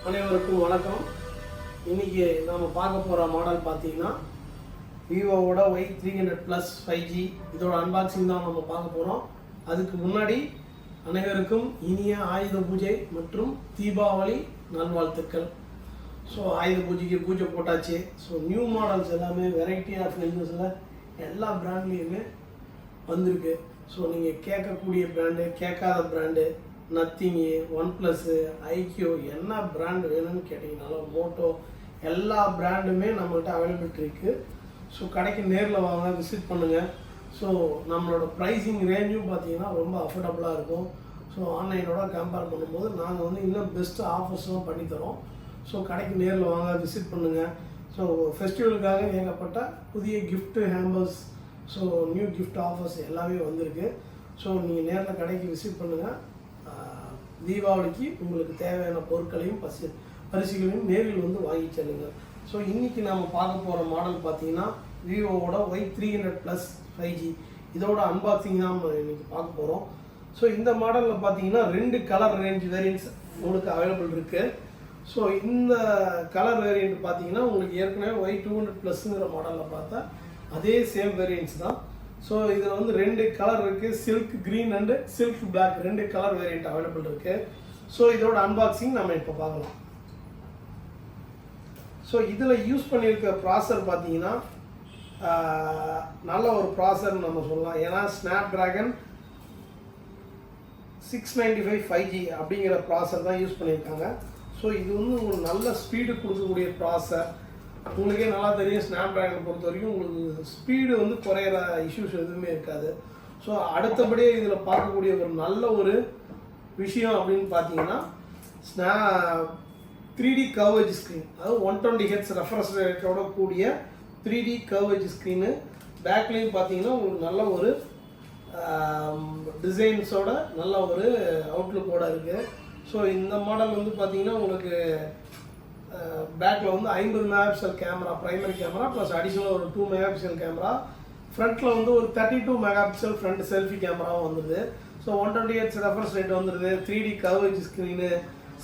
அனைவருக்கும் வணக்கம். இன்னைக்கு நாம பார்க்க போற மாடல் பார்த்தீங்கன்னா விவோவோட Y300 Plus 5G இதோட அன்பாக்சிங் தான் நம்ம பார்க்க போறோம். அதுக்கு முன்னாடி அனைவருக்கும் இனிய ஆயுத பூஜை மற்றும் தீபாவளி நல்வாழ்த்துக்கள். ஸோ ஆயுத பூஜைக்கு பூஜை போட்டாச்சு. ஸோ நியூ மாடல்ஸ் எல்லாமே வெரைட்டி ஆஃப் லென்சஸில் எல்லா பிராண்ட்லேயுமே வந்திருக்கு. ஸோ நீங்கள் கேட்கக்கூடிய பிராண்டு, கேட்காத brand, Nothing, OnePlus, iQOO என்ன பிராண்டு வேணும்னு கேட்டிங்கனாலும் மோட்டோ எல்லா பிராண்டுமே நம்மகிட்ட அவைலபிலிட்டி இருக்குது. ஸோ கடைக்கு நேரில் வாங்க, விசிட் பண்ணுங்கள். ஸோ நம்மளோட ப்ரைஸிங் ரேஞ்சும் பார்த்தீங்கன்னா ரொம்ப அஃபோர்டபுளாக இருக்கும். ஸோ ஆன்லைனோட கம்பேர் பண்ணும்போது நாங்கள் வந்து இன்னும் பெஸ்ட்டு ஆஃபர்ஸும் பண்ணித்தரோம். ஸோ கடைக்கு நேரில் வாங்க, விசிட் பண்ணுங்கள். ஸோ ஃபெஸ்டிவலுக்காக ஏகப்பட்ட புதிய gift hampers, so new gift offers எல்லாமே வந்திருக்கு. ஸோ நீங்கள் நேரில் கடைக்கு விசிட் பண்ணுங்கள். தீபாவளிக்கு உங்களுக்கு தேவையான பொருட்களையும் பரிசுகளையும் நேரில் வந்து வாங்கி செல்லுங்க. ஸோ இன்றைக்கி நாம் பார்க்க போகிற மாடல் பார்த்தீங்கன்னா விவோவோட Y300 Plus 5G இதோட அன்பாக்சிங் தான் நம்ம இன்றைக்கி பார்க்க போகிறோம். ஸோ இந்த மாடலில் பார்த்தீங்கன்னா 2 கலர் ரேஞ்ச் வேரியன்ட்ஸ் உங்களுக்கு அவைலபிள் இருக்குது. ஸோ இந்த கலர் வேரியண்ட் பார்த்தீங்கன்னா உங்களுக்கு ஏற்கனவே Y200 Plusங்கிற மாடலில் பார்த்தா அதே சேம் வேரியன்ட்ஸ் தான். ஸோ இதில் வந்து 2 கலர் இருக்குது, silk green and silk black 2 colour variant available இருக்குது. ஸோ இதோட அன்பாக்சிங் நம்ம இப்போ பார்க்கலாம். ஸோ இதில் யூஸ் பண்ணியிருக்க ப்ராசர் பார்த்தீங்கன்னா நல்ல ஒரு ப்ராசர்னு நம்ம சொல்லலாம். ஏன்னா ஸ்னாப்ட்ராகன் 695 5G அப்படிங்கிற ப்ராசர் தான் யூஸ் பண்ணியிருக்காங்க. ஸோ இது வந்து உங்களுக்கு நல்ல ஸ்பீடு கொடுக்கக்கூடிய ப்ராசர். உங்களுக்கே நல்லா தெரியும், ஸ்னாப்ட்ராகன் பொறுத்த வரைக்கும் உங்களுக்கு ஸ்பீடு வந்து குறையிற இஷ்யூஸ் எதுவுமே இருக்காது. ஸோ அடுத்தபடியே இதில் பார்க்கக்கூடிய ஒரு நல்ல ஒரு விஷயம் அப்படின்னு பார்த்தீங்கன்னா 3D கர்வேஜ் ஸ்க்ரீன், அதாவது 120 Hz ரெஃப்ரெஷ் ரேட்டோட கூடிய 3D கர்வேஜ் ஸ்க்ரீனு. பேக்லேயும் பார்த்தீங்கன்னா உங்களுக்கு நல்ல ஒரு டிசைன்ஸோட நல்ல ஒரு அவுட்லுக்கோடு இருக்குது. ஸோ இந்த மாடல் வந்து பார்த்தீங்கன்னா உங்களுக்கு பேக்கில் வந்து 50 megapixel camera, primary camera plus additional ஒரு 2 மெகாபிக்சல் கேமரா, ஃப்ரண்ட்டில் வந்து ஒரு 32 மெகாபிக்சல் ஃப்ரண்ட் செல்ஃபி கேமராவும் வந்துடுது. ஸோ 120 Hz ரெஃப்ரெஷ் ரேட் வந்துடுது. 3D கர்வேஜ் ஸ்க்ரீனு,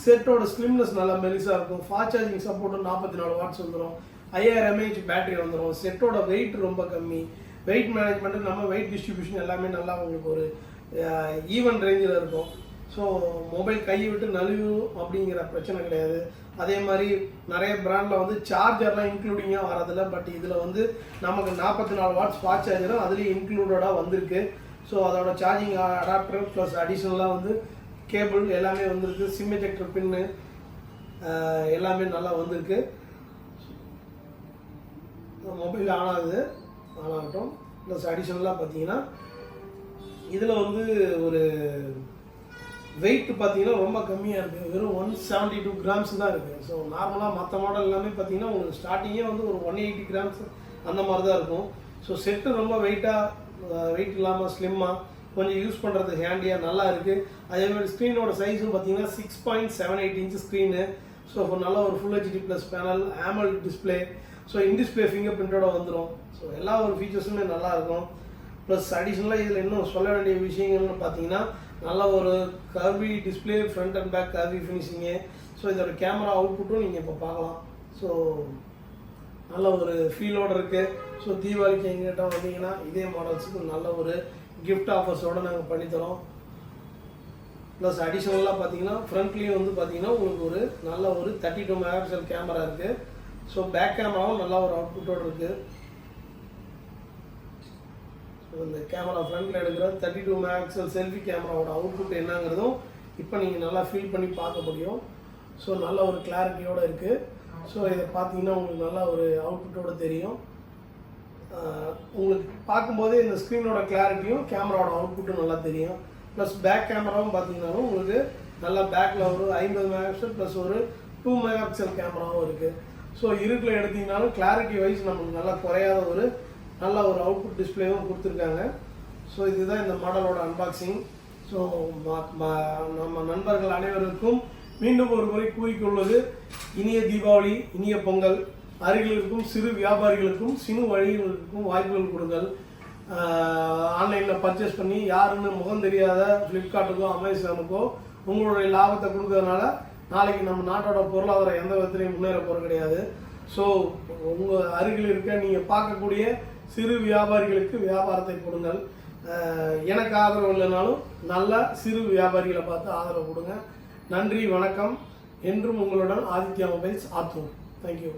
செட்டோட ஸ்லிம்னஸ் நல்லா மெலிசாக இருக்கும். ஃபாஸ்ட் சார்ஜிங் சப்போர்ட்டு 44 வாட்ஸ் வந்துடும். 5000 mAh பேட்டரி வந்துடும். செட்டோட வெயிட் ரொம்ப கம்மி. வெயிட் மேனேஜ்மெண்ட்டு நம்ம வெயிட் டிஸ்ட்ரிபியூஷன் எல்லாமே நல்லா உங்களுக்கு ஒரு ஈவன் ரேஞ்சில் இருக்கும். ஸோ மொபைல் கையை விட்டு நழுவும் அப்படிங்கிற பிரச்சனை கிடையாது. அதே மாதிரி நிறைய பிராண்டில் வந்து சார்ஜர்லாம் இன்க்ளூடிங்காக வரதில்லை. பட் இதில் வந்து நமக்கு 44 வாட்ஸ் ஃபாஸ்ட் சார்ஜரும் அதுலேயும் இன்க்ளூடடாக வந்திருக்கு. ஸோ அதோட சார்ஜிங் அடாப்டர் ப்ளஸ் அடிஷ்னலாக வந்து கேபிள் எல்லாமே வந்திருக்கு. சிம் எஜெக்டர் பின்னு எல்லாமே நல்லா வந்திருக்கு. மொபைல் ஆனாகட்டும். ப்ளஸ் அடிஷ்னலாக பார்த்தீங்கன்னா இதில் வந்து ஒரு வெயிட் பார்த்தீங்கன்னா ரொம்ப கம்மியாக இருக்குது. வெறும் 172 கிராம்ஸ் தான் இருக்குது. ஸோ நார்மலாக மற்ற மாடல் எல்லாமே பார்த்தீங்கன்னா உங்களுக்கு ஸ்டார்டிங்கே வந்து ஒரு 180 கிராம்ஸ் அந்த மாதிரி தான் இருக்கும். ஸோ செட்டு ரொம்ப வெயிட் இல்லாமல் ஸ்லிம்மாக கொஞ்சம் யூஸ் பண்ணுறதுக்கு ஹேண்டியாக நல்லா இருக்குது. அதேமாதிரி ஸ்க்ரீனோட சைஸும் பார்த்தீங்கன்னா 6.78 இன்ச் ஸ்க்ரீனு. ஸோ நல்ல ஒரு full HD plus panel, AMOLED display, so in display finger பிரிண்டோட வந்துடும். ஸோ எல்லா ஒரு ஃபீச்சர்ஸுமே நல்லாயிருக்கும். ப்ளஸ் அடிஷ்னலாக இதில் இன்னும் சொல்ல வேண்டிய விஷயங்கள்னு பார்த்தீங்கன்னா நல்ல ஒரு curvy display, front and back curvy finishing. So இதோட கேமரா அவுட்புட்டும் நீங்கள் இப்போ பார்க்கலாம். ஸோ நல்ல ஒரு ஃபீலோடு இருக்குது. ஸோ தீபாவளிக்கு எங்கிட்ட வந்தீங்கன்னா இதே மாடல்ஸுக்கு நல்ல ஒரு கிஃப்ட் ஆஃபர்ஸோடு நாங்கள் பண்ணித்தரோம். ப்ளஸ் அடிஷ்னலாக பார்த்தீங்கன்னா ஃப்ரண்ட்லேயும் வந்து பார்த்தீங்கன்னா உங்களுக்கு ஒரு நல்ல ஒரு 32 மெகாபிக்சல் கேமரா இருக்குது. ஸோ பேக் கேமராவும் நல்ல ஒரு அவுட்புட்டோடு இருக்குது. இந்த கேமரா ஃப்ரண்ட்டில் எடுக்கிற 32 மெகாபிக்சல் செல்ஃபி கேமராவோட அவுட்புட் என்னங்கிறதும் இப்போ நீங்கள் நல்லா ஃபீல் பண்ணி பார்க்க முடியும். ஸோ நல்ல ஒரு கிளாரிட்டியோடு இருக்குது. ஸோ இதை பார்த்தீங்கன்னா உங்களுக்கு நல்ல ஒரு அவுட்புட்டோடு தெரியும். உங்களுக்கு பார்க்கும்போதே இந்த ஸ்க்ரீனோட கிளாரிட்டியும் கேமராவோட அவுட்புட்டும் நல்லா தெரியும். ப்ளஸ் பேக் கேமராவும் பார்த்தீங்கன்னாலும் உங்களுக்கு நல்லா பேக்கில் ஒரு 50 மெகாபிக்சல் ப்ளஸ் ஒரு 2 மெகாபிக்சல் கேமராவும் இருக்குது. ஸோ இருட்டில் எடுத்திங்கனாலும் கிளாரிட்டி வைஸ் நமக்கு நல்லா குறையாத ஒரு நல்ல ஒரு அவுட்புட் டிஸ்பிளேவும் கொடுத்துருக்காங்க. ஸோ இதுதான் இந்த மாடலோட அன்பாக்சிங். ஸோ நம்ம நண்பர்கள் அனைவருக்கும் மீண்டும் ஒரு முறை கூறிக்கொள்வது இனிய தீபாவளி, இனிய பொங்கல். அருகில் இருக்கும் சிறு வியாபாரிகளுக்கும் சிறு வணிகர்களுக்கும் வாய்ப்புகள் கொடுங்கள். ஆன்லைனில் பர்ச்சேஸ் பண்ணி யாருன்னு முகம் தெரியாத ஃப்ளிப்கார்ட்டுக்கோ அமேசானுக்கோ உங்களுடைய லாபத்தை கொடுக்கறதுனால நாளைக்கு நம்ம நாட்டோட பொருளாதாரம் எந்த விதத்துலையும் முன்னேற போகிறது கிடையாது. ஸோ உங்கள் அருகில் இருக்க நீங்கள் பார்க்கக்கூடிய சிறு வியாபாரிகளுக்கு வியாபாரத்தை கொடுங்கள். எனக்கு ஆதரவு இல்லைனாலும் நல்ல சிறு வியாபாரிகளை பார்த்து ஆதரவு கொடுங்க. நன்றி, வணக்கம். என்றும் உங்களுடன் ஆதித்யா மொபைல்ஸ் ஆத்தூர். தேங்க்யூ.